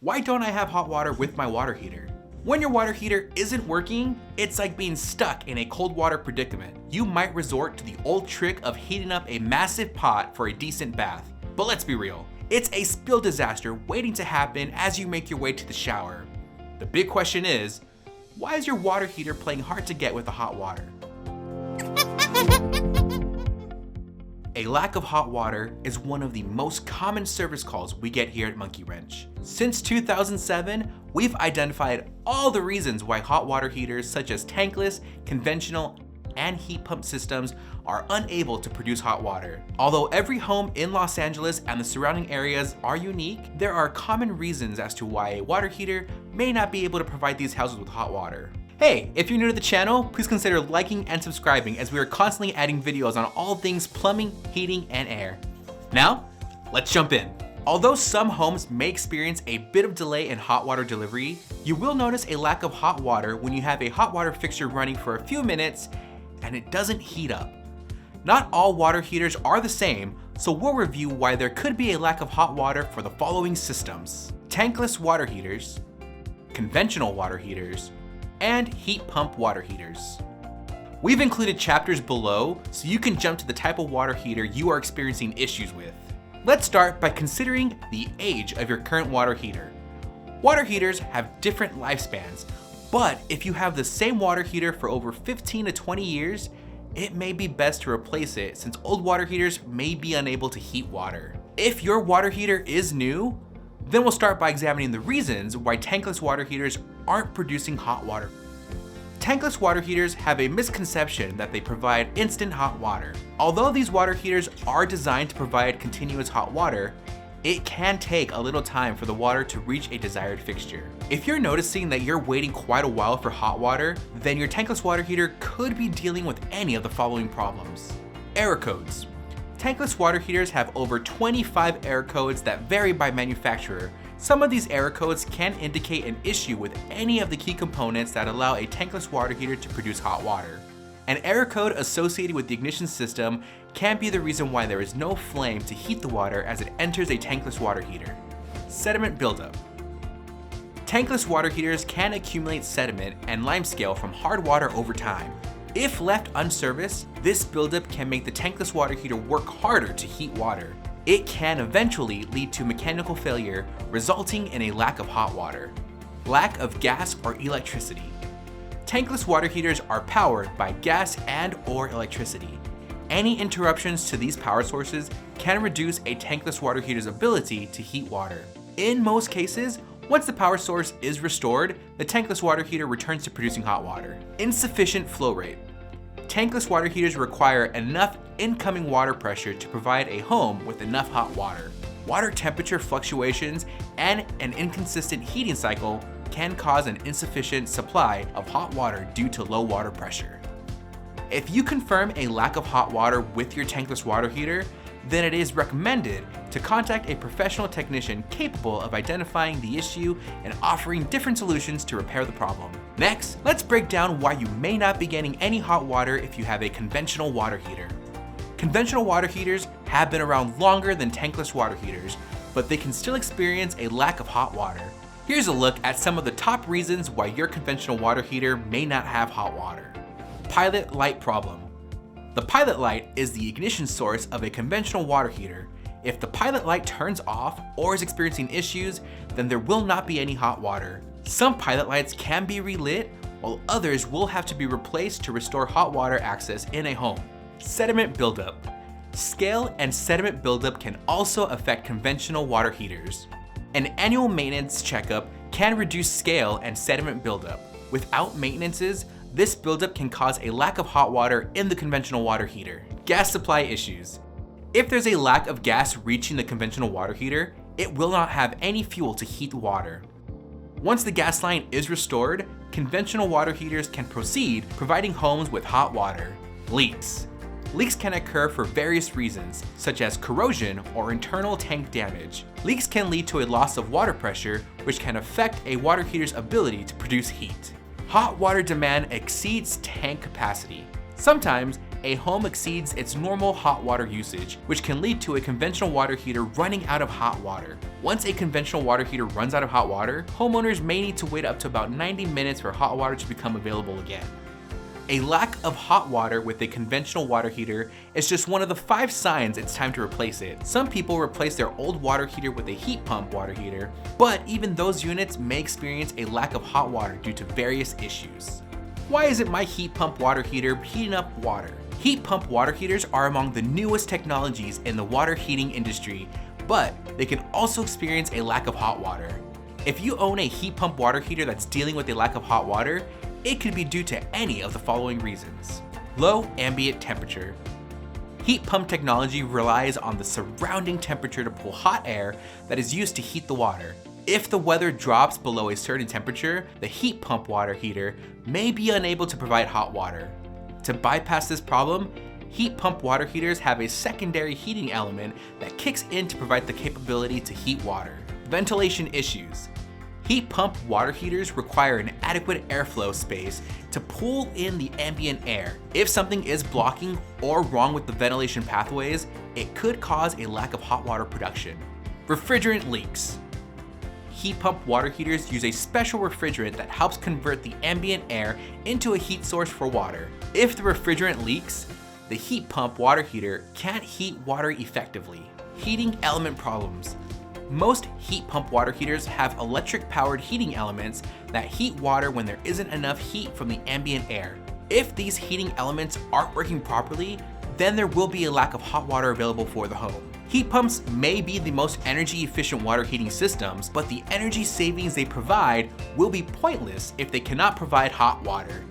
Why don't I have hot water with my water heater? When your water heater isn't working, it's like being stuck in a cold water predicament. You might resort to the old trick of heating up a massive pot for a decent bath. But let's be real, it's a spill disaster waiting to happen as you make your way to the shower. The big question is, why is your water heater playing hard to get with the hot water? A lack of hot water is one of the most common service calls we get here at Monkey Wrench. Since 2007, we've identified all the reasons why hot water heaters such as tankless, conventional, and heat pump systems are unable to produce hot water. Although every home in Los Angeles and the surrounding areas are unique, there are common reasons as to why a water heater may not be able to provide these houses with hot water. Hey, if you're new to the channel, please consider liking and subscribing as we are constantly adding videos on all things plumbing, heating, and air. Now, let's jump in. Although some homes may experience a bit of delay in hot water delivery, you will notice a lack of hot water when you have a hot water fixture running for a few minutes and it doesn't heat up. Not all water heaters are the same, so we'll review why there could be a lack of hot water for the following systems: tankless water heaters, conventional water heaters, and heat pump water heaters. We've included chapters below so you can jump to the type of water heater you are experiencing issues with. Let's start by considering the age of your current water heater. Water heaters have different lifespans, but if you have the same water heater for over 15 to 20 years, it may be best to replace it since old water heaters may be unable to heat water. If your water heater is new, then we'll start by examining the reasons why tankless water heaters aren't producing hot water. Tankless water heaters have a misconception that they provide instant hot water. Although these water heaters are designed to provide continuous hot water, it can take a little time for the water to reach a desired fixture. If you're noticing that you're waiting quite a while for hot water, then your tankless water heater could be dealing with any of the following problems. Error codes. Tankless water heaters have over 25 error codes that vary by manufacturer. Some of these error codes can indicate an issue with any of the key components that allow a tankless water heater to produce hot water. An error code associated with the ignition system can be the reason why there is no flame to heat the water as it enters a tankless water heater. Sediment buildup. Tankless water heaters can accumulate sediment and limescale from hard water over time. If left unserviced, this buildup can make the tankless water heater work harder to heat water. It can eventually lead to mechanical failure, resulting in a lack of hot water. Lack of gas or electricity. Tankless water heaters are powered by gas and/or electricity. Any interruptions to these power sources can reduce a tankless water heater's ability to heat water. In most cases, once the power source is restored, the tankless water heater returns to producing hot water. Insufficient flow rate. Tankless water heaters require enough incoming water pressure to provide a home with enough hot water. Water temperature fluctuations and an inconsistent heating cycle can cause an insufficient supply of hot water due to low water pressure. If you confirm a lack of hot water with your tankless water heater, then it is recommended to contact a professional technician capable of identifying the issue and offering different solutions to repair the problem. Next, let's break down why you may not be getting any hot water if you have a conventional water heater. Conventional water heaters have been around longer than tankless water heaters, but they can still experience a lack of hot water. Here's a look at some of the top reasons why your conventional water heater may not have hot water. Pilot light problem. The pilot light is the ignition source of a conventional water heater. If the pilot light turns off or is experiencing issues, then there will not be any hot water. Some pilot lights can be relit, while others will have to be replaced to restore hot water access in a home. Sediment buildup. Scale and sediment buildup can also affect conventional water heaters. An annual maintenance checkup can reduce scale and sediment buildup. Without maintenances, this buildup can cause a lack of hot water in the conventional water heater. Gas supply issues. If there's a lack of gas reaching the conventional water heater, it will not have any fuel to heat the water. Once the gas line is restored, conventional water heaters can proceed providing homes with hot water. Leaks. Leaks can occur for various reasons, such as corrosion or internal tank damage. Leaks can lead to a loss of water pressure, which can affect a water heater's ability to produce heat. Hot water demand exceeds tank capacity. Sometimes, a home exceeds its normal hot water usage, which can lead to a conventional water heater running out of hot water. Once a conventional water heater runs out of hot water, homeowners may need to wait up to about 90 minutes for hot water to become available again. A lack of hot water with a conventional water heater is just one of the 5 signs it's time to replace it. Some people replace their old water heater with a heat pump water heater, but even those units may experience a lack of hot water due to various issues. Why isn't my heat pump water heater heating up water? Heat pump water heaters are among the newest technologies in the water heating industry, but they can also experience a lack of hot water. If you own a heat pump water heater that's dealing with a lack of hot water, it could be due to any of the following reasons. Low ambient temperature. Heat pump technology relies on the surrounding temperature to pull hot air that is used to heat the water. If the weather drops below a certain temperature, the heat pump water heater may be unable to provide hot water. To bypass this problem, heat pump water heaters have a secondary heating element that kicks in to provide the capability to heat water. Ventilation issues. Heat pump water heaters require an adequate airflow space to pull in the ambient air. If something is blocking or wrong with the ventilation pathways, it could cause a lack of hot water production. Refrigerant leaks. Heat pump water heaters use a special refrigerant that helps convert the ambient air into a heat source for water. If the refrigerant leaks, the heat pump water heater can't heat water effectively. Heating element problems. Most heat pump water heaters have electric-powered heating elements that heat water when there isn't enough heat from the ambient air. If these heating elements aren't working properly, then there will be a lack of hot water available for the home. Heat pumps may be the most energy-efficient water heating systems, but the energy savings they provide will be pointless if they cannot provide hot water.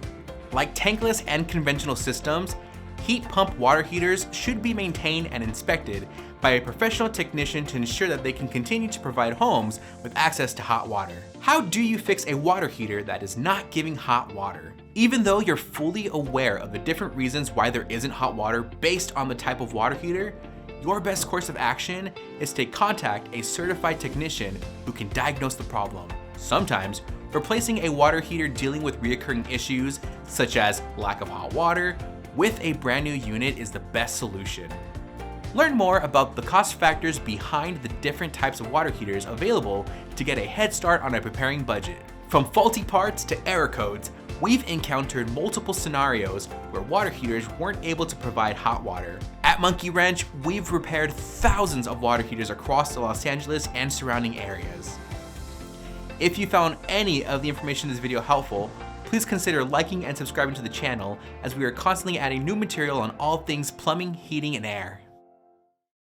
Like tankless and conventional systems, heat pump water heaters should be maintained and inspected by a professional technician to ensure that they can continue to provide homes with access to hot water. How do you fix a water heater that is not giving hot water? Even though you're fully aware of the different reasons why there isn't hot water based on the type of water heater, your best course of action is to contact a certified technician who can diagnose the problem. Sometimes, replacing a water heater dealing with recurring issues, such as lack of hot water, with a brand new unit is the best solution. Learn more about the cost factors behind the different types of water heaters available to get a head start on a preparing budget. From faulty parts to error codes, we've encountered multiple scenarios where water heaters weren't able to provide hot water. At Monkey Wrench, we've repaired thousands of water heaters across the Los Angeles and surrounding areas. If you found any of the information in this video helpful, please consider liking and subscribing to the channel, as we are constantly adding new material on all things plumbing, heating, and air.